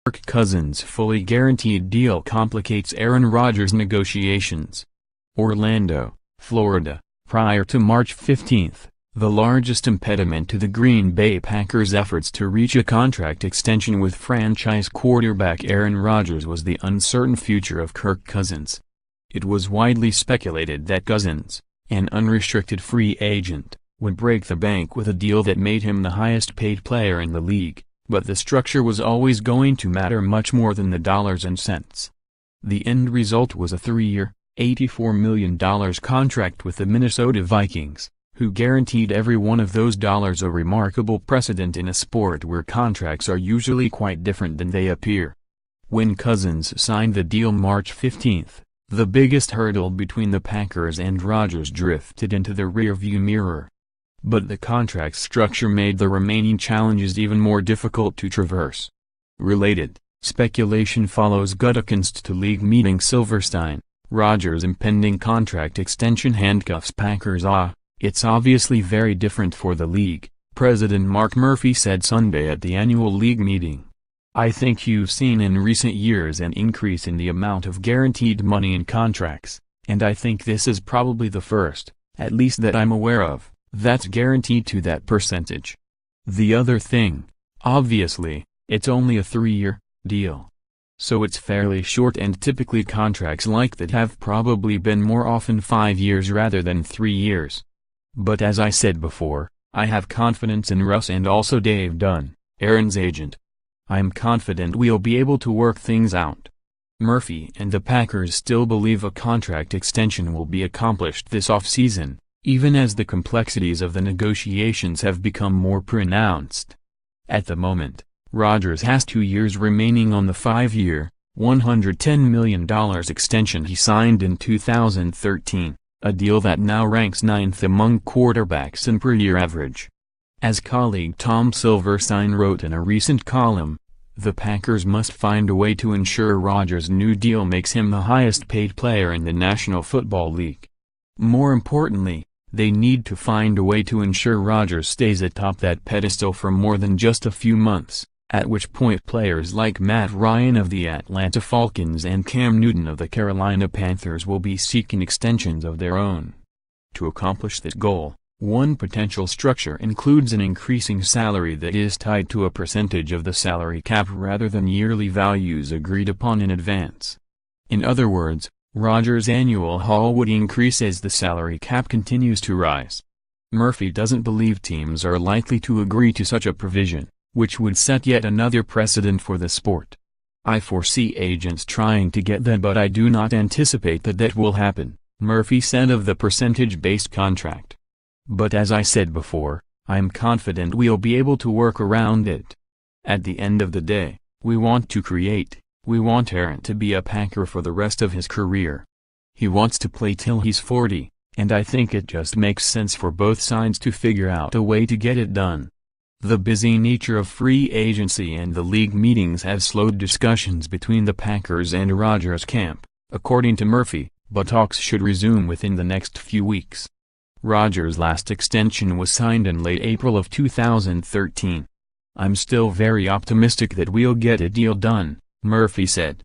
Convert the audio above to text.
Kirk Cousins' fully guaranteed deal complicates Aaron Rodgers' negotiations. Orlando, Florida, prior to March 15, the largest impediment to the Green Bay Packers' efforts to reach a contract extension with franchise quarterback Aaron Rodgers was the uncertain future of Kirk Cousins. It was widely speculated that Cousins, an unrestricted free agent, would break the bank with a deal that made him the highest-paid player in the league, but the structure was always going to matter much more than the dollars and cents. The end result was a 3-year, $84 million contract with the Minnesota Vikings, who guaranteed every one of those dollars, a remarkable precedent in a sport where contracts are usually quite different than they appear. When Cousins signed the deal March 15, the biggest hurdle between the Packers and Rodgers drifted into the rearview mirror. But the contract structure made the remaining challenges even more difficult to traverse. Related, speculation follows Gutekunst to league meeting Silverstein. Rodgers' impending contract extension handcuffs Packers. It's obviously very different for the league, President Mark Murphy said Sunday at the annual league meeting. I think you've seen in recent years an increase in the amount of guaranteed money in contracts, and I think this is probably the first, at least that I'm aware of, that's guaranteed to that percentage. The other thing, obviously, it's only a 3-year deal. So it's fairly short, and typically contracts like that have probably been more often 5 years rather than 3 years. But as I said before, I have confidence in Russ and also Dave Dunn, Aaron's agent. I'm confident we'll be able to work things out. Murphy and the Packers still believe a contract extension will be accomplished this offseason, even as the complexities of the negotiations have become more pronounced. At the moment, Rodgers has 2 years remaining on the 5-year, $110 million extension he signed in 2013, a deal that now ranks 9th among quarterbacks in per-year average. As colleague Tom Silverstein wrote in a recent column, the Packers must find a way to ensure Rodgers' new deal makes him the highest-paid player in the National Football League. More importantly, they need to find a way to ensure Rodgers stays atop that pedestal for more than just a few months, at which point players like Matt Ryan of the Atlanta Falcons and Cam Newton of the Carolina Panthers will be seeking extensions of their own. To accomplish that goal, one potential structure includes an increasing salary that is tied to a percentage of the salary cap rather than yearly values agreed upon in advance. In other words, Rodgers' annual haul would increase as the salary cap continues to rise. Murphy doesn't believe teams are likely to agree to such a provision, which would set yet another precedent for the sport. I foresee agents trying to get that, but I do not anticipate that will happen, Murphy said of the percentage-based contract. But as I said before, I'm confident we'll be able to work around it. At the end of the day, we want Aaron to be a Packer for the rest of his career. He wants to play till he's 40, and I think it just makes sense for both sides to figure out a way to get it done. The busy nature of free agency and the league meetings have slowed discussions between the Packers and Rodgers camp, according to Murphy, but talks should resume within the next few weeks. Rodgers' last extension was signed in late April of 2013. I'm still very optimistic that we'll get a deal done, Murphy said.